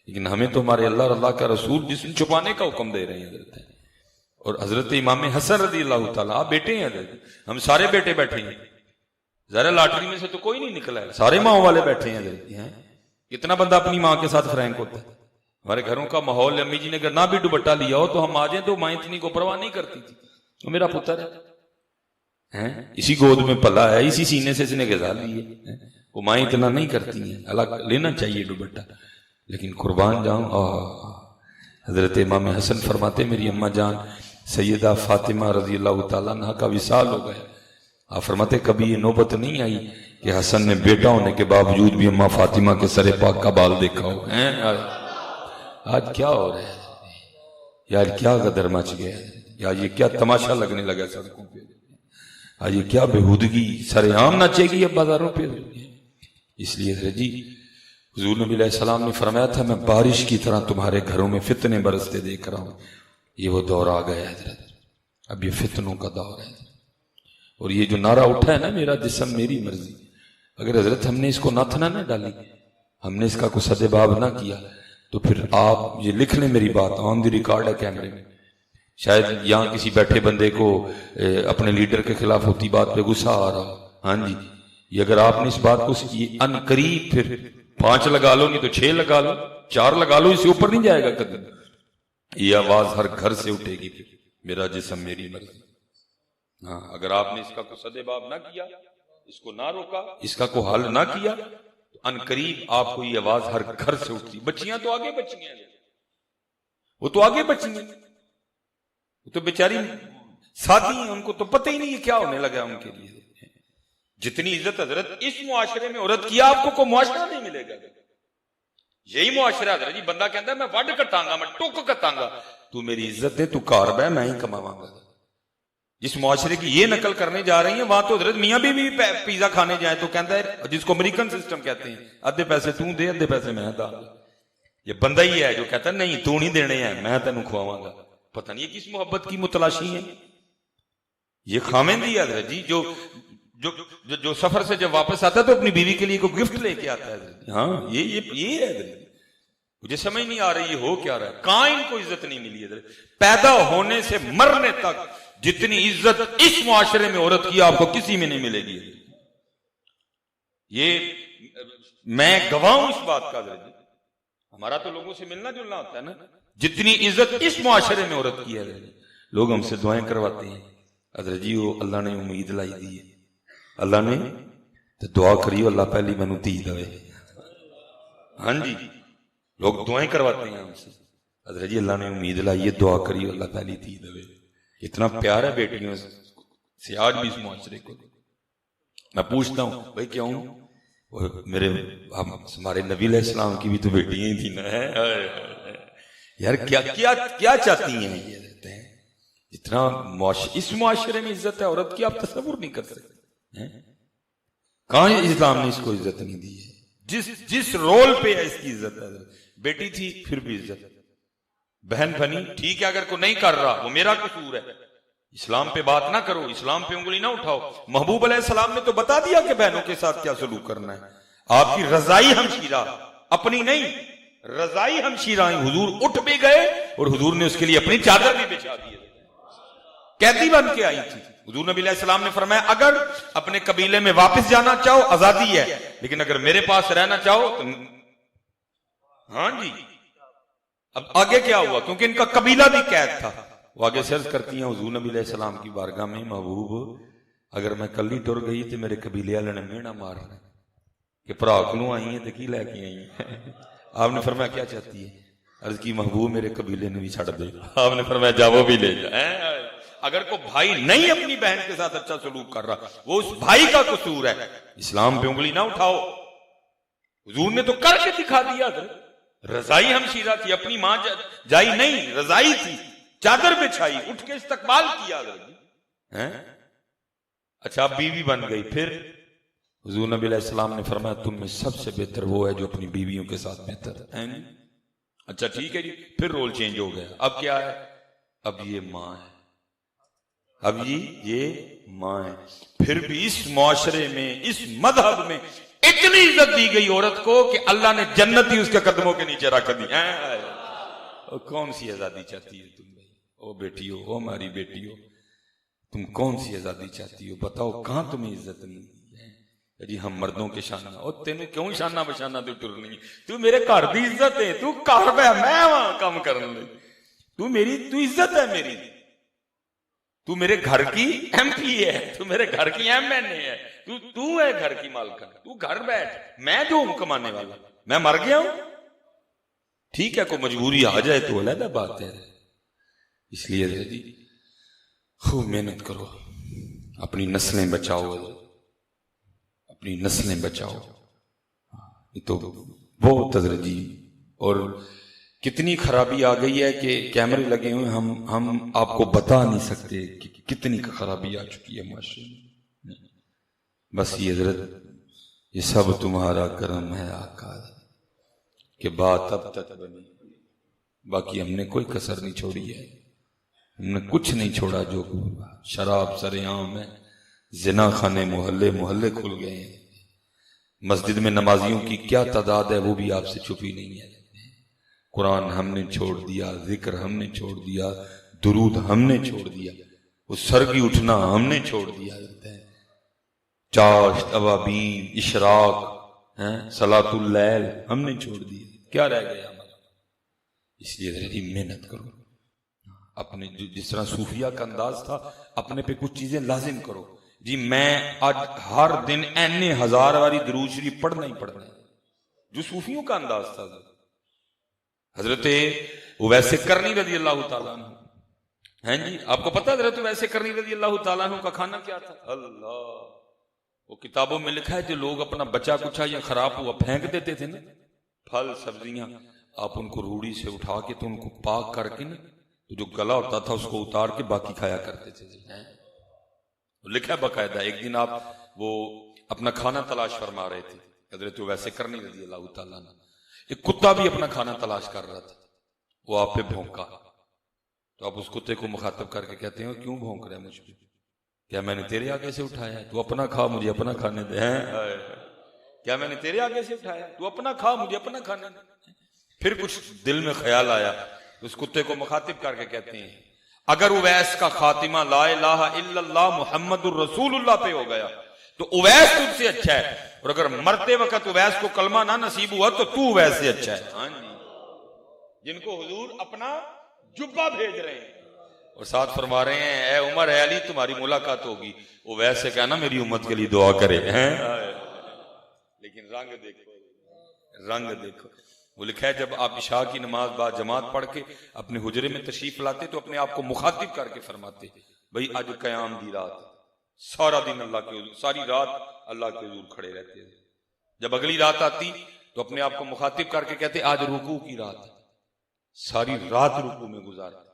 لیکن ہمیں تو ہمارے اللہ اور اللہ کا رسول جسم چھپانے کا حکم دے رہے ہیں حضرت۔ اور حضرت امام حسن رضی اللہ تعالیٰ، آپ بیٹے ہیں حضرت، ہم سارے بیٹے بیٹھے ہیں، ذرا لاٹری میں سے تو کوئی نہیں نکلا ہے، سارے ماں والے بیٹھے ہیں حضرت۔ کتنا بندہ اپنی ماں کے ساتھ فرینک ہوتا ہے؟ ہمارے گھروں کا ماحول، امی جی نے اگر نہ بھی دوپٹہ لیا ہو تو ہم آ جائیں تو ماں اتنی کو پرواہ نہیں کرتی تھی، وہ میرا پتر ہے، اسی گود میں پلا ہے، اسی سینے سے اس نے غذا لی ہے، وہ مائیں اتنا نہیں کرتی ہیں، اللہ لینا چاہیے دوپٹہ۔ لیکن قربان جاؤں، حضرت امام حسن فرماتے میری اماں جان سیدہ فاطمہ رضی اللہ تعالیٰ عنہ کا وصال ہو گیا، آپ فرماتے کبھی یہ نوبت نہیں آئی کہ حسن نے بیٹا ہونے کے باوجود بھی اماں فاطمہ کے سر پاک کا بال دیکھا ہو۔ آج کیا ہو رہا ہے یار، کیا غدر مچ گیا یار، یہ کیا تماشا لگنے لگا سڑکوں پہ، آج یہ کیا بےہودگی سر عام ناچے گی اب بازاروں پہ۔ اس لیے جی حضور نبی علیہ السلام نے فرمایا تھا میں بارش کی طرح تمہارے گھروں میں فتنے برستے دیکھ رہا ہوں، یہ وہ دور آ گیا حضرت، اب یہ فتنوں کا دور ہے۔ اور یہ جو نعرہ اٹھا ہے نا میرا جسم میری مرضی، اگر حضرت ہم نے اس کو نتھنا نہ ڈالی، ہم نے اس کا کوئی سدباب نہ کیا، تو پھر آپ یہ لکھ لیں میری بات، آن دی ریکارڈ ہے کیمرے میں، شاید یہاں کسی بیٹھے بندے کو اپنے لیڈر کے خلاف ہوتی بات پہ غصہ آ رہا، ہاں جی، یہ اگر آپ نے اس بات کو ان قریب پھر 5 لگا لو، نہیں تو 6 لگا لو، 4 لگا لو، اس سے اوپر نہیں جائے گا کبھی، یہ آواز ہر گھر سے اٹھے گی پھر میرا جسم میری مرضی۔ ہاں اگر آپ نے اس کا کوئی سدباب نہ کیا، اس کو نہ روکا، اس کا کوئی حل نہ کیا، تو ان قریب آپ کو یہ آواز ہر گھر سے اٹھتی۔ بچیاں تو آگے بچی ہیں، وہ تو آگے بچی ہیں، وہ تو بیچاری ساتھی ہیں، ان کو تو پتہ ہی نہیں ہے کیا ہونے لگا ان کے لیے۔ جتنی عزت حضرت اس معاشرے میں عورت کی آپ کو کوئی معاشرہ نہیں ملے گا، یہی معاشرہ حضرت جی، بندہ کہتا ہے میں وڈ کٹاں گا، میں ٹوک کٹاں گا، تو میری عزت ہے، تو کار بہ میں ہی کماواں گا۔ جس معاشرے کی یہ نقل کرنے جا رہی ہیں وہاں تو حضرت میاں بھی پیزا کھانے جائیں تو کہتا ہے، جس کو امریکن سسٹم کہتے ہیں، آدھے پیسے تو دے آدھے پیسے میں دا۔ یہ بندہ ہی ہے جو کہتا ہے نہیں تو نہیں دینے ہیں، میں تینوں کھواواں گا۔ پتہ نہیں یہ کس محبت کی متلاشی ہے، یہ خامندی ہے حضرت جی، جو سفر سے جب واپس آتا ہے تو اپنی بیوی کے لیے کوئی گفٹ لے کے آتا ہے حضرت۔ ہاں یہ ہے حضرت، مجھے سمجھ نہیں آ رہی یہ ہو کیا رہا ہے، کہاں ان کو عزت نہیں ملی حضرت، پیدا ہونے سے مرنے تک جتنی عزت اس معاشرے میں عورت کی آپ کو کسی میں نہیں ملے گی۔ یہ میں گواہ ہوں اس بات کا حضرت جی، ہمارا تو لوگوں سے ملنا جلنا ہوتا ہے نا، جتنی عزت اس معاشرے میں عورت کی ہے لوگ ہم سے دعائیں کرواتے ہیں حضرت جی، وہ اللہ نے امید لائی دی ہے، اللہ نے تو دعا کریو اللہ پہلی مینوں دھی دے۔ ہاں جی لوگ دعائیں کرواتے ہیں ہم سے حضرت جی، اللہ نے امید لائی ہے، دعا کریو اللہ پہلی دھی دے۔ اتنا پیار ہے بیٹیوں سے آج بھی اس معاشرے کو۔ میں پوچھتا ہوں بھائی کیوں، میرے ہمارے نبی علیہ السلام کی بھی تو بیٹیاں ہی تھیں نا یار، کیا چاہتی ہیں یہ رہتے ہیں، اتنا اس معاشرے میں عزت ہے عورت کی آپ تصور نہیں کر سکتے۔ کہاں اسلام نے اس کو عزت نہیں دی ہے، جس رول پہ ہے اس کی عزت ہے۔ بیٹی تھی پھر بھی عزت، بہن بنی ٹھیک ہے، اگر کوئی نہیں کر رہا وہ میرا قصور ہے، اسلام پہ بات نہ کرو، اسلام پہ انگلی نہ اٹھاؤ۔ محبوب علیہ السلام نے تو بتا دیا کہ بہنوں کے ساتھ کیا سلوک کرنا ہے، آپ کی رضائی ہمشیرہ، اپنی نہیں رضائی ہمشیرہ ہیں۔ حضور اٹھ بھی گئے اور حضور نے اس کے لیے اپنی چادر بھی بچھا دی، قیدی بن کے آئی تھی۔ حضور نبی علیہ السلام نے فرمایا اگر اپنے قبیلے میں واپس جانا چاہو آزادی ہے، لیکن اگر میرے پاس رہنا چاہو تو ہاں جی۔ اب آگے کیا ہوا، کیونکہ ان کا قبیلہ بھی قید تھا، وہ آگے سے عرض کرتی ہیں حضور نبی علیہ السلام کی بارگاہ میں، محبوب اگر میں کلی ٹر گئی تو میرے قبیلے والے نے مینا مارنا کہ بھرا کولوں آئی ہیں تو کی لے کے آئی ہیں. آپ نے فرمایا کیا چاہتی ہے؟ عرض کی محبوب میرے قبیلے نے بھی چھڑ دے. آپ نے فرمایا جا وہ بھی لے جا. اگر کوئی بھائی نہیں اپنی بہن کے ساتھ اچھا سلوک کر رہا وہ اس بھائی کا قصور ہے. اسلام پہ انگلی نہ اٹھاؤ. حضور نے تو کر کے دکھا دیا. رضائی ہمشیرہ تھی, اپنی ماں جائی نہیں رضائی تھی, چادر بچھائی, اٹھ کے استقبال کیا. اچھا اب بیوی بن گئی. پھر حضور نبی علیہ السلام نے فرمایا تم میں سب سے بہتر وہ ہے جو اپنی بیویوں کے ساتھ بہتر ہے. اچھا ٹھیک ہے جی. پھر رول چینج ہو گیا. اب کیا ہے؟ اب یہ ماں ہے. اب یہ ماں ہے. پھر بھی اس معاشرے میں اس مذہب میں اتنی عزت دی گئی عورت کو کہ اللہ نے جنت ہی اس کے قدموں کے نیچے رکھ دی. کون سی آزادی چاہتی ہے تم بھائی؟ او بیٹی ہو, او ہماری بیٹی ہو, تم کون سی آزادی چاہتی ہو؟ بتاؤ کہاں تمہیں عزت نہیں ہے جی؟ ہم مردوں کے شانہ. اور تینوں کیوں شانہ بشانہ تو ٹرنی؟ تو میرے گھر دی عزت ہے, تو گھر پہ میں وہاں کام کرنے, تو میری تو عزت ہے میری, تو میرے گھر کی ایم پی ہے, تو میرے گھر کی ایم این اے ہے, تو ہے گھر کی مالکن, تو گھر بیٹھ. میں جو ہوں کمانے والا, میں مر گیا ہوں. ٹھیک ہے کوئی مجبوری آ جائے تو علیحدہ بات ہے. اس لیے جی خوب محنت کرو, اپنی نسلیں بچاؤ, اپنی نسلیں بچاؤ. یہ تو بہت تدریجی اور کتنی خرابی آ گئی ہے کہ کیمرے لگے ہوئے, ہم آپ کو بتا نہیں سکتے کہ کتنی خرابی آ چکی ہے معاشرے میں. بس یہ حضرت یہ سب تمہارا کرم ہے آقا کہ بات اب تک بنی, باقی ہم نے کوئی کسر نہیں چھوڑی ہے, ہم نے کچھ نہیں چھوڑا. جو شراب سر عام ہے, زنا خانے محلے کھل گئے ہیں, مسجد میں نمازیوں کی کیا تعداد ہے وہ بھی آپ سے چھپی نہیں ہے. قرآن ہم نے چھوڑ دیا, ذکر ہم نے چھوڑ دیا, درود ہم نے چھوڑ دیا, وہ سرگی اٹھنا ہم نے چھوڑ دیا, چاشت اوابین اشراق صلاۃ اللیل ہم نے چھوڑ دیا. کیا رہ گیا ہمارا؟ اس لیے ذرا محنت کرو. اپنے جس طرح صوفیہ کا انداز تھا اپنے پہ کچھ چیزیں لازم کرو. جی میں آج ہر دن این ہزار باری درود شریف پڑھنا ہی پڑھنا ہے, جو صوفیوں کا انداز تھا. حضرت اویس کرنی رضی اللہ تعالیٰ عنہ ہیں جی, آپ کو پتا حضرت اویس کرنی رضی اللہ تعالیٰ عنہ کا کھانا کیا تھا؟ اللہ, وہ کتابوں میں لکھا ہے جو لوگ اپنا بچا کچھا یا خراب ہوا پھینک دیتے تھے نا, پھل سبزیاں, آپ ان کو روڑی سے اٹھا کے تو ان کو پاک کر کے نا, تو جو گلا ہوتا تھا اس کو اتار کے باقی کھایا کرتے تھے. لکھا ہے باقاعدہ. ایک دن آپ وہ اپنا کھانا تلاش فرما رہے تھے حضرت اویس کرنی رضی اللہ تعالیٰ عنہ, ایک کتا بھی اپنا کھانا تلاش کر رہا تھا, وہ آپ پہ بھونکا, تو آپ اس کتے کو مخاطب کر کے کہتے ہیں کیوں بھونک رہے ہیں مجھ پہ؟ کیا میں نے تیرے آگے سے اٹھایا ہے؟ تو اپنا کھا مجھے اپنا کھانے دے. کیا میں نے تیرے آگے سے اٹھایا؟ تو اپنا کھا مجھے اپنا کھانے دے. پھر کچھ دل میں خیال آیا, اس کتے کو مخاطب کر کے کہتے ہیں اگر اویس کا خاتمہ لا الہ الا اللہ محمد الرسول اللہ پہ ہو گیا تو اویس تجھ سے اچھا ہے, اور اگر مرتے وقت اویس کو کلمہ نہ نصیب ہوا تو تو اویس سے اچھا ہے. جن کو حضور اپنا جبہ بھیج رہے ہیں اور ساتھ فرما رہے ہیں اے عمر اے علی تمہاری ملاقات ہوگی, اویس سے کہنا میری امت کے لیے دعا کرے. لیکن رنگ دیکھو, رنگ دیکھو. وہ لکھا ہے جب آپ عشاء کی نماز بعد جماعت پڑھ کے اپنے حجرے میں تشریف لاتے تو اپنے آپ کو مخاطب کر کے فرماتے بھئی آج قیام دی رات, سارا دن اللہ کے حضور, ساری رات اللہ کے حضور کھڑے رہتے ہیں. جب اگلی رات آتی تو اپنے آپ کو مخاطب کر کے کہتے آج رکوع کی رات, ساری رات رکوع میں گزارتے.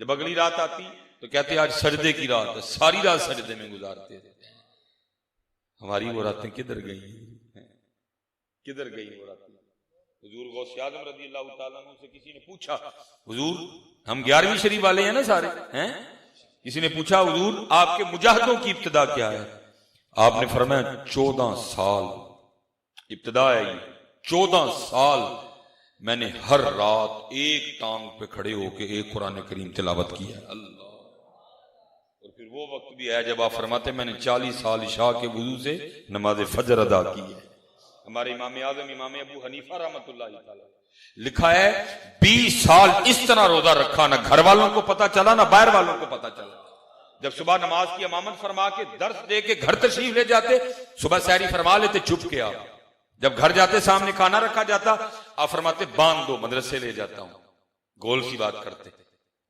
جب اگلی رات آتی تو کہتے آج سجدے کی رات, ساری رات سجدے میں گزارتے. ہماری وہ راتیں کدھر گئی ہیں, کدھر گئی وہ راتیں؟ حضور غوث اعظم رضی اللہ تعالیٰ عنہ سے کسی نے پوچھا, حضور ہم 11ویں شریف والے ہیں نا سارے ہیں, کسی نے پوچھا حضور آپ کے مجاہدوں کی ابتدا کیا ہے؟ آپ نے فرمایا 14 سال ابتدا ہے, 14 سال میں نے ہر رات ایک ٹانگ پہ کھڑے ہو کے ایک قرآن کریم تلاوت کی ہے. اللہ, اور پھر وہ وقت بھی ہے جب آپ فرماتے میں نے 40 سال عشاء کے وضو سے نماز فجر ادا کی ہے. ہمارے امام اعظم امام ابو حنیفہ رحمۃ اللہ تعالی لکھا ہے 20 سال اس طرح روزہ رکھا, نہ گھر والوں کو پتا چلا نہ باہر والوں کو پتا چلا. جب صبح نماز کی امامت فرما کے درس دے کے گھر تشریف لے جاتے, صبح سحری فرما لیتے چھپ کے آپ, جب گھر جاتے سامنے کھانا رکھا جاتا آپ فرماتے باندھ دو مدرسے لے جاتا ہوں, گول سی بات کرتے.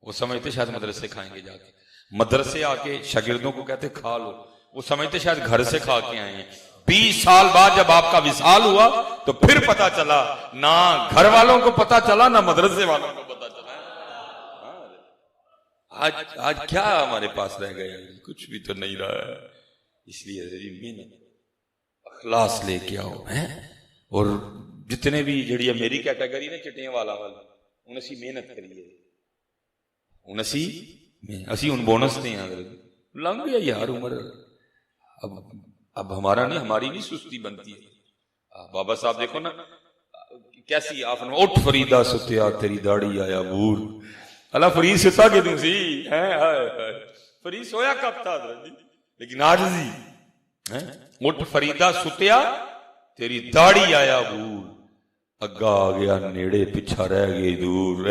وہ سمجھتے شاید مدرسے کھائیں گے جا کے, مدرسے آ کے شاگردوں کو کہتے کھا لو, وہ سمجھتے شاید گھر سے کھا کے آئے ہیں. 20 سال بعد جب آپ کا وصال ہوا تو پھر پتا چلا, نہ گھر والوں کو پتا چلا نہ مدرسے والوں کو پتا چلا. آج کیا ہمارے پاس رہ گیا, کچھ بھی تو نہیں رہا ہے. اس لیے محنت اخلاص لے کے آؤ ہیں. اور جتنے بھی جڑی میری کیٹیگری نے چٹیاں والا انہیں اسی محنت کریے, اسی ان بونس دے لنگ گیا یار عمر. اب ہمارا نہیں, ہماری نہیں سستی بنتی ہے. بابا صاحب دیکھو نا کیسی آپ نے, اٹھ فریدہ ستیا تیری داڑھی آیا بور. اللہ فرید ستا کے تم سی فرید سویا کب تھا, لیکن آج اٹھ فریدہ ستیا تیری داڑھی آیا بور, اگا آ گیا نیڑے پیچھا رہ گئی دور.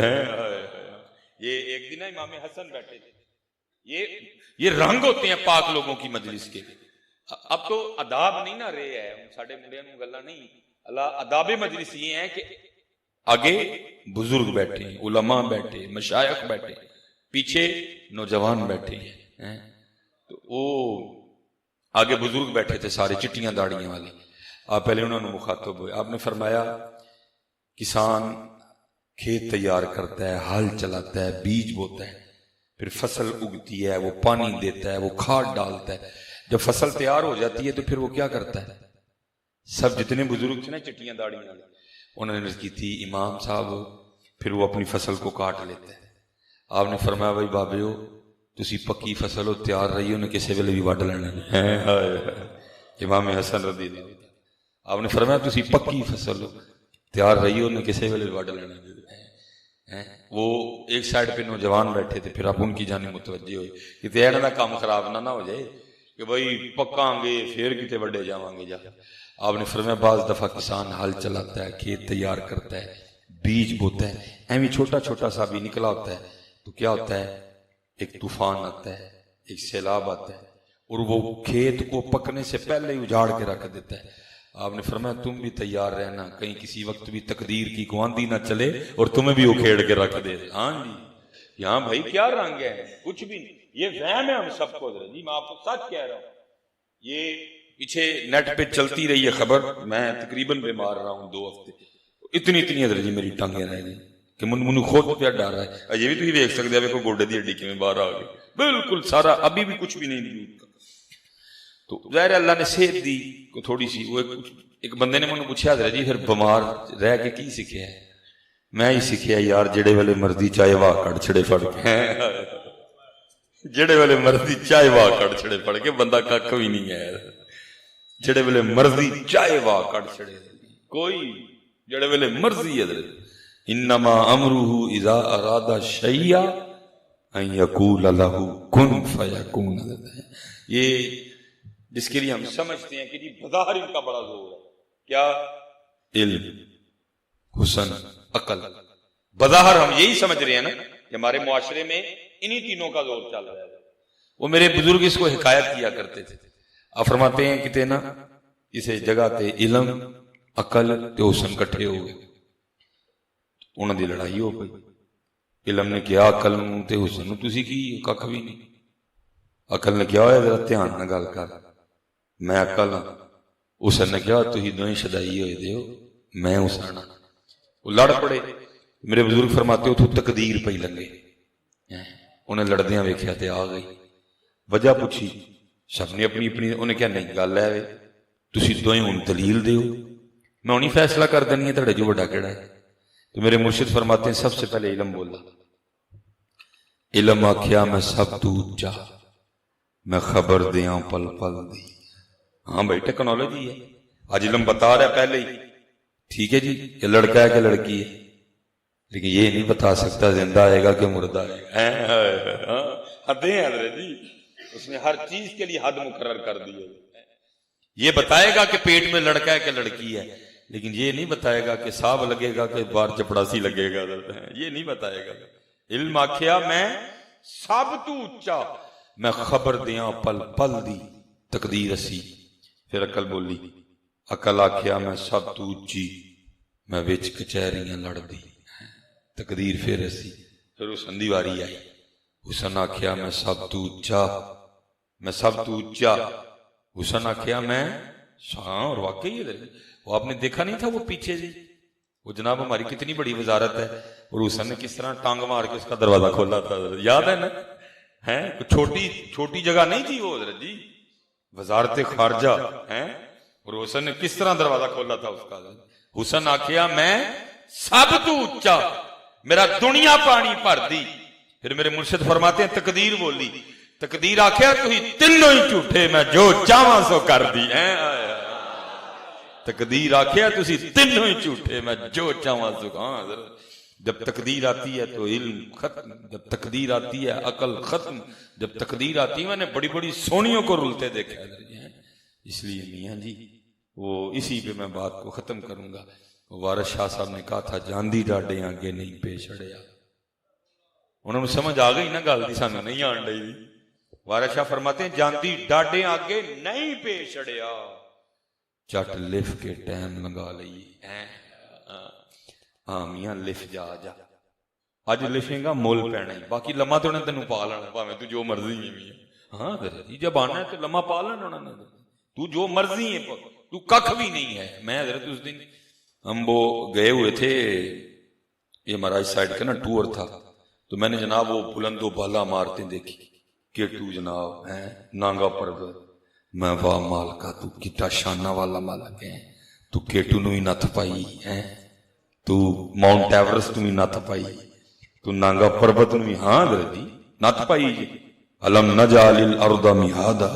یہ ایک دن امام حسن بیٹھے تھے. یہ رنگ ہوتے ہیں پاک لوگوں کی مجلس کے. اب تو آداب نہیں نہ رہے ہیں ساڈے منڈیاں نوں گلاں نہیں. اللہ آداب مجلس یہ ہیں کہ آگے بزرگ بیٹھے, علماء بیٹھے, مشائخ بیٹھے, پیچھے نوجوان بیٹھے ہیں. تو وہ آگے بزرگ بیٹھے تھے سارے چٹیاں داڑیاں والے. آپ پہلے انہوں نے مخاطب ہوئے. آپ نے فرمایا کسان کھیت تیار کرتا ہے, ہل چلاتا ہے, بیج بوتا ہے, پھر فصل اگتی ہے, وہ پانی دیتا ہے, وہ کھاد ڈالتا ہے. جب فصل تیار ہو جاتی ہے تو پھر وہ کیا کرتا ہے؟ سب جتنے بزرگ تھے نا چٹیاں داڑیاں والے, انہوں نے کی تھی امام صاحب, پھر وہ اپنی فصل کو کاٹ لیتے ہیں. آپ نے فرمایا بھائی بابے ہو تسی پکی فصل ہو, تیار رہی ہو, کسی ویلے بھی وڈ لینا. امام حسن رضی اللہ عنہ, آپ نے فرمایا تسی پکی فصل ہو, تیار رہی ہو, کسی ویلے وڈ لینا. وہ ایک سائڈ پہ نوجوان بیٹھے تھے, پھر آپ ان کی جانب متوجہ ہوئے کہ تیرا نہ کام خراب نہ ہو جائے کہ بھائی پکاں گے پھر کتے وڈے جاواں گے. جا آپ نے فرمایا بعض دفعہ کسان ہل چلاتا ہے, کھیت تیار کرتا ہے, بیج بوتا ہے, ایویں چھوٹا چھوٹا سا بھی نکلا ہوتا ہے تو کیا ہوتا ہے, ایک طوفان آتا ہے, ایک سیلاب آتا ہے, اور وہ کھیت کو پکنے سے پہلے ہی اجاڑ کے رکھ دیتا ہے. آپ نے فرمایا تم بھی تیار رہنا, کہیں کسی وقت بھی تقدیر کی گواندی نہ چلے اور تمہیں بھی اکھیڑ کے رکھ دے. ہاں جی یہاں بھائی کیا رنگ ہے, کچھ بھی نہیں. یہ وہم ہے ہم سب کو. جی میں آپ کو سچ کہہ رہا ہوں, یہ پیچھے نیٹ پہ چلتی رہی ہے خبر, میں تقریباً بیمار رہا ہوں 2 ہفتے, اتنی حضرت جی میری ٹانگیں رہ گئی کہ منو خود پہ ڈر رہا ہے. یہ بھی تھی دیکھ سکتے ہیں گوڈے دی ہڈی کی باہر آ گئی بالکل سارا, ابھی بھی کچھ بھی نہیں. تو ظاہر اللہ نے صحت دی کو تھوڑی سی. وہ ایک بندے نے مجھے پوچھا حضرت جی پھر بیمار رہ کے کی سیکھیا ہے؟ میں ہی سیکھیا یار جڑے والے مرضی چاہے واہ کٹ چھڑے پڑ کے, جڑے والے مرضی چاہے واہ کٹ چھڑے پڑ کے, بندہ کھ بھی نہیں ہے. جڑے والے مرضی چاہے واہ کٹ چھڑے, کوئی جڑے والے مرضی. حضرت انما امرہ اذا اراد شیئا ان یقول لہ کن فیکون. یہ جس کے لیے ہم سمجھتے ہیں کہ جی بظاہر ان کا بڑا زور ہے, کیا علم, حسن, عقل. بظاہر ہم یہی سمجھ رہے ہیں نا کہ ہمارے معاشرے میں انہی تینوں کا زور چل رہا ہے. وہ میرے بزرگ اس کو حکایت کیا کرتے تھے. آپ فرماتے ہیں کہ نا اسے جگہ تے علم, عقل تے حسن کٹھے ہو گئے, انہاں دی لڑائی ہو گئی. علم نے کیا عقل نوں تے حسن نوں تسی کی ککھ بھی نہیں. عقل نے کیا ہویا ذرا دھیان نال گل کر, میں عقل ہاں. حسن نے کیا تسی دوئیں شدائی ہوئے دے ہو, میں حسن ہاں. وہ لڑ پڑے. میرے بزرگ فرماتے ہو تو تقدیر پئی لگے, انہیں لڑدیاں ویکھیا تے آ گئی. وجہ پوچھی, سب نے اپنی اپنی. انہیں کیا نہیں گل ہے تسی دوئیں ہن دلیل دیو, میں ہونی فیصلہ کر دینی ہے تہاڈے جو بڑا کیڑا ہے. تو میرے مرشد فرماتے ہیں سب سے پہلے علم بولا. علم آکھیا میں سب تو اونچا, میں خبر دیاں پل پل دی. ہاں بھائی ٹیکنالوجی ہے, آج علم بتا رہا ہے پہلے ہی. ٹھیک ہے جی یہ لڑکا ہے کہ لڑکی ہے, لیکن یہ نہیں بتا سکتا زندہ آئے گا کہ مردہ آئے گا. حدیں ہیں حضرت جی, اس نے ہر چیز کے لیے حد مقرر کر دی ہے. یہ بتائے گا کہ پیٹ میں لڑکا ہے کہ لڑکی ہے, لیکن یہ نہیں بتائے گا کہ صاحب لگے گا کہ بار چپڑاسی لگے گا. یہ نہیں بتائے گا. علم آکھیا میں سب تو اونچا, میں خبر دیاں پل پل دی تقدیر اسی. پھر عقل بولی. عقل آکھیا میں سب تو اچھی میں وچ کچہریاں لڑ دی. تقدیر پھر اسی. پھر حسن دی واری آئی. حسن آکھیا میں سب تو اچھا میں سب تو اچھا. حسن آکھیا میں ہاں. اور واقعی وہ آپ نے دیکھا نہیں تھا وہ پیچھے جی وہ جناب ہماری کتنی بڑی وزارت ہے اور حسن نے کس طرح ٹانگ مار کے اس کا دروازہ کھولا تھا. یاد ہے نا؟ ہیں چھوٹی جگہ نہیں تھی وہ حضرت جی وزارت خارجہ ہیں. اور حسن نے کس طرح دروازہ کھولا تھا اس کا. حسن آکھیا میں سب تو اچا میرا دنیا پانی بھر دی. پھر میرے مرشد فرماتے ہیں تقدیر بولی. تقدیر آکھیا تھی تینوں ہی جھوٹے میں جو چاہواں سو کر دی. تقدیر آکھیا تسی تینوں ہی جھوٹے میں جو چاہواں سو. ہاں جب تقدیر آتی ہے تو علم ختم. جب تقدیر آتی ہے عقل ختم. جب تقدیر آتی ہے میں نے بڑی بڑی سونیوں کو رلتے دیکھا ہے. اس لیے میاں جی وہ اسی پہ میں بات کو ختم کروں گا. وارث شاہ صاحب نے کہا تھا جاندی ڈاڈے آگے نہیں پیش اڑیا. انہوں نے سمجھ آ گئی نا گل دی سانو نہیں آن ڈئی. وارث شاہ فرماتے ہیں جاندی ڈاڈے آگے نہیں پیش اڑیا چٹ لف کے ٹائم لگا لئیے. ہاں میاں لف جا اج لفیں گا مول پینا ہی. باقی لمحہ تو انہیں تینوں پا لینا بھاویں تو جو مرضی ہے میاں. ہاں جب آنا ہے تو لمحہ پا لینا انہوں نے. تو جو مرضی ہے تو ککھ بھی نہیں ہے. میں حضرت اس دن ہم وہ گئے ہوئے تھے یہ ہمارا اس سائڈ کا نا ٹور تھا تو میں نے جناب وہ بلند و بالا عمارتیں دیکھی کیٹو جناب ہیں نانگا پربت. میں واہ مالکا تو کتا شانہ والا مالک ہے. تو کیٹو نو ہی نت پائی ہے. تو ماؤنٹ ایورسٹ نو ہی نت پائی. تو نانگا پربت نو ہی ہاں دردی نت پائی جی. علم نجعل الارض مہادا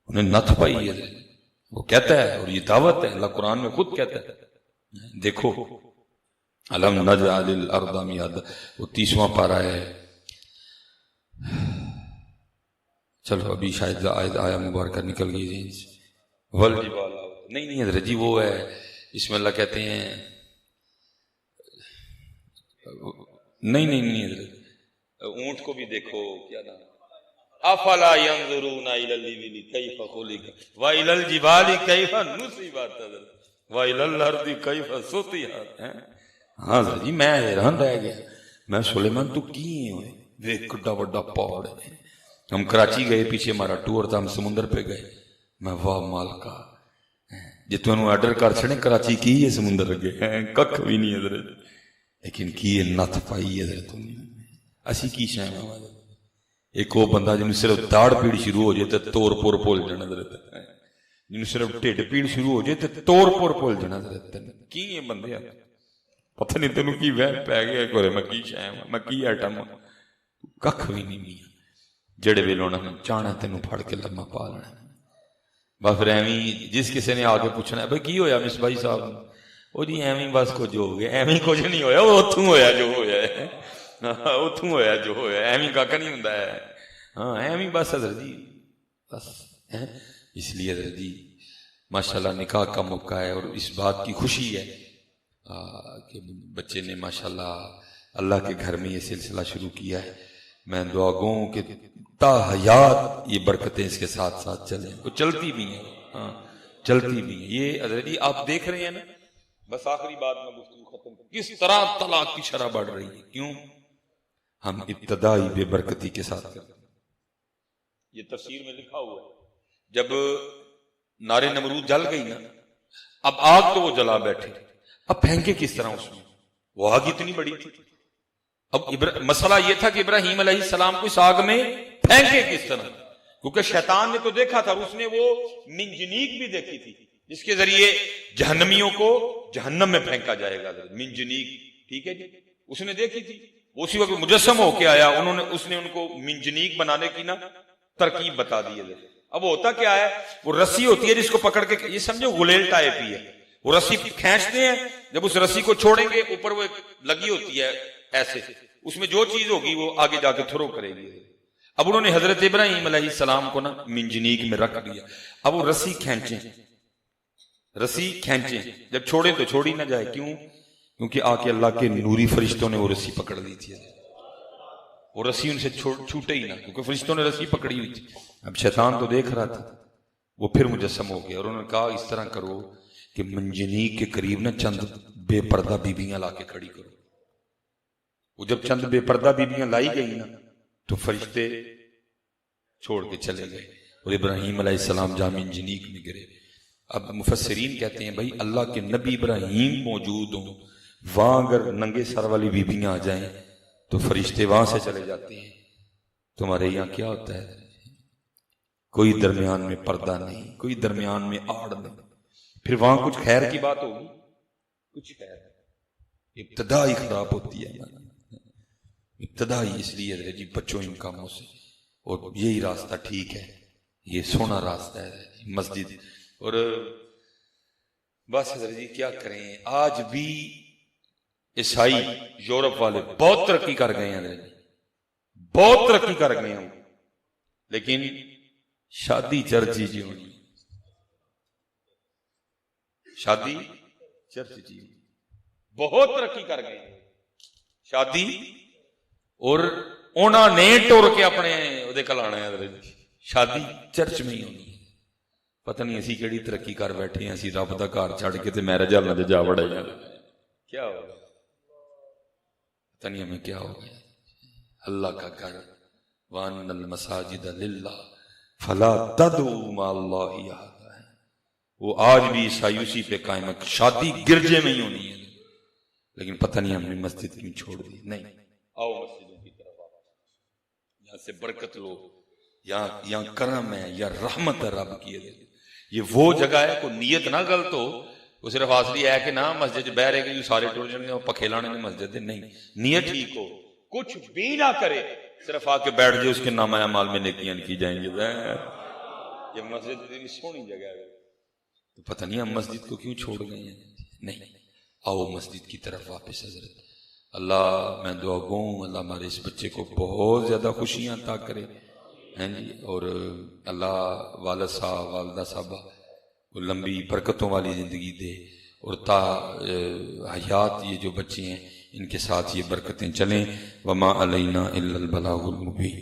انہیں نت پائی ہے. وہ کہتا ہے اور یہ دعوت ہے. اللہ قرآن میں خود کہتا ہے دیکھو علم نجعل الارض مہادا. وہ 30واں پارہ ہے. چلو ابھی شاید آیا مبارکہ نکل گئی دین سے. والجبال نہیں حضرت جی وہ ہے اس میں اللہ کہتے ہیں نہیں حضرت اونٹ کو بھی دیکھو کیا نام افلا ينظرون الى الابل كيف خلقت والى الجبال كيف نصبت والى الارض كيف سطحت. ہاں حضرت جی میں حیران رہ گیا. میں سلیمان تو کی ہوئے دیکھ کڈا بڑا پہاڑ ہے. ہم کراچی گئے پیچھے ہمارا ٹور تھا ہم سمندر پہ گئے. میں واہ مالکا جی تو انہوں آرڈر کر چھڑے کراچی کی ہے سمندر اگے ککھ بھی نہیں حضرت لیکن کی نت پائی حضرت اسی کی شاہ. ایک وہ بندہ جنہوں صرف داڑ پیڑ شروع ہو جائے تو تور پور بھول جانا حضرت. جنہوں صرف ٹھڈ پیڑ شروع ہو جائے تو تور پور بھول جانا حضرت. کی یہ بندے پتہ نہیں تینوں کی وہم پہ گیا کہ میں کی شاہ میں کی ایٹم ککھ بھی نہیں میاں. جڑے ویلے انہوں نے چاہنا تینوں پھڑ کے لمحہ پا لینا. بس پھر ایویں جس کسی نے آگے پوچھنا ہے بھائی کی ہویا مس بھائی صاحب وہ جی ایویں بس کچھ ہو گیا. ایویں کچھ نہیں ہویا وہ اتھوں ہویا جو ہویا ہے اتھوں ہویا جو ہویا ایویں کاکا نہیں ہوندا ہے. ہاں ایویں بس حضرت جی بس. اس لیے حضرت جی ماشاءاللہ نکاح کا موقع ہے اور اس بات کی خوشی ہے کہ بچے نے ماشاءاللہ اللہ کے گھر میں یہ سلسلہ شروع کیا ہے. میں دعا گوں کہ تا حیات یہ برکتیں اس کے ساتھ ساتھ چلیں. وہ چلتی بھی ہیں ہاں چلتی بھی ہیں. یہ حضرت جی آپ دیکھ رہے ہیں نا بس آخری بات میں گفتگو ختم کس طرح طلاق کی شرح بڑھ رہی ہے. کیوں ہم ابتدائی بے برکتی کے ساتھ کرتے ہیں. یہ تفسیر میں لکھا ہوا ہے جب نارے نمرود جل گئی نا اب آگ تو وہ جلا بیٹھے اب پھینکے کس طرح اس میں. وہ آگ اتنی بڑی تھی. اب مسئلہ یہ تھا کہ ابراہیم علیہ السلام کو اس آگ میں پھینکے کس طرح کیونکہ شیطان نے تو دیکھا تھا اس نے وہ منجنیق بھی دیکھی تھی جس کے ذریعے جہنمیوں کو جہنم میں پھینکا جائے گا. منجنیق ٹھیک ہے جی اس نے دیکھی تھی. اسی وقت مجسم ہو کے آیا اس نے ان کو منجنیق بنانے کی نا ترکیب بتا دی ہے. اب ہوتا کیا ہے وہ رسی ہوتی ہے جس کو پکڑ کے یہ سمجھو غلیل ٹائپ ہی ہے. وہ رسی کھینچتے ہیں جب اس رسی کو چھوڑیں گے اوپر وہ لگی ہوتی ہے ایسے اس میں جو چیز ہوگی وہ آگے جا کے تھرو کرے گی. اب انہوں نے حضرت ابراہیم علیہ السلام کو نا منجنیق میں رکھ دیا. اب وہ رسی کھینچیں جب چھوڑیں تو چھوڑی نہ جائے. کیوں؟ کیونکہ آ کے اللہ کے نوری فرشتوں نے وہ رسی پکڑ لی تھی. وہ رسی ان سے چھوٹے ہی نہ، کیونکہ فرشتوں نے رسی پکڑی ہوئی تھی. اب شیطان تو دیکھ رہا تھا، وہ پھر مجسم ہو گیا، اور انہوں نے کہا اس طرح کرو کہ منجنیق کے قریب نہ چند بے پردہ بیبیاں لا کے کھڑی کرو. وہ جب چند بے پردہ بیبیاں لائی گئی نا تو فرشتے چھوڑ کے چلے گئے، اور ابراہیم علیہ السلام جا منجنیق میں گرے. اب مفسرین کہتے ہیں بھائی اللہ کے نبی ابراہیم موجود ہوں، وہاں اگر ننگے سر والی بیبیاں آ جائیں تو فرشتے وہاں سے چلے جاتے ہیں. تمہارے یہاں کیا ہوتا ہے؟ کوئی درمیان میں پردہ نہیں، کوئی درمیان میں آڑ نہیں. پھر وہاں کچھ خیر کی بات ہوگی، کچھ خیر ابتدا ہی خراب ہوتی ہے، ابتدا ہی. اس لیے جی بچوں ان کاموں سے، اور یہی راستہ ٹھیک ہے، یہ سونا راستہ ہے مسجد. اور بس حضرت جی کیا کریں، آج بھی عیسائی یورپ والے بہت ترقی کر گئے ہیں، بہت ترقی کر گئے ہیں، لیکن شادی چرچ جی ہونی، شادی چرچ جی بہت ترقی کر گئے ہیں شادی، اور انہوں نے ٹور کے اپنے وہ کلانا ہے، شادی چرچ میں ہی ہونی ہے. پتہ نہیں اسی کیڑی ترقی کر بیٹھے ہیں، اسی رب دا گھر چھڑ کے تے میرج ہال نہ جا وڑے ہیں. کیا ہوگا پتہ نہیں ہمیں کیا ہو گیا. اللہ کا گھر، وَأَنَّ الْمَسَاجِدَ لِلَّهِ فَلَا تَدْعُوا مَعَ اللَّهِ أَحَدًا ہے. وہ آج بھی عیسائی اسی پہ قائم ہے، شادی گرجے میں ہی ہونی ہے. لیکن پتہ نہیں ہم نے مسجد کیوں چھوڑ دی. نہیں، آؤ مسجدوں کی طرف آؤ، یہاں سے برکت لو، یہاں کرم ہے یا رحمت ہے رب کی. یہ وہ جگہ ہے، کوئی نیت نہ غلط ہو، وہ صرف حاصلی ہے کہ نہ مسجد بہ رہے کہ سارے ٹر جائیں گے پکھے لانے میں مسجد. نہیں، نیت ٹھیک ہو، کچھ بھی نہ کرے، صرف آ کے بیٹھ جائے، اس کے نام اعمال میں نیکیاں لکھی جائیں گے. یہ مسجد اتنی سونی جگہ ہے، تو پتہ نہیں ہم مسجد کو کیوں چھوڑ گئے ہیں. نہیں، آؤ مسجد کی طرف واپس. حضرت اللہ میں دعا گو اللہ ہمارے اس بچے کو بہت زیادہ خوشیاں عطا کرے ہیں جی، اور اللہ والد صاحب والدہ صاحبہ کو لمبی برکتوں والی زندگی دے، اور تا حیات یہ جو بچے ہیں ان کے ساتھ یہ برکتیں چلیں. وما علینا الا البلاغ المبین.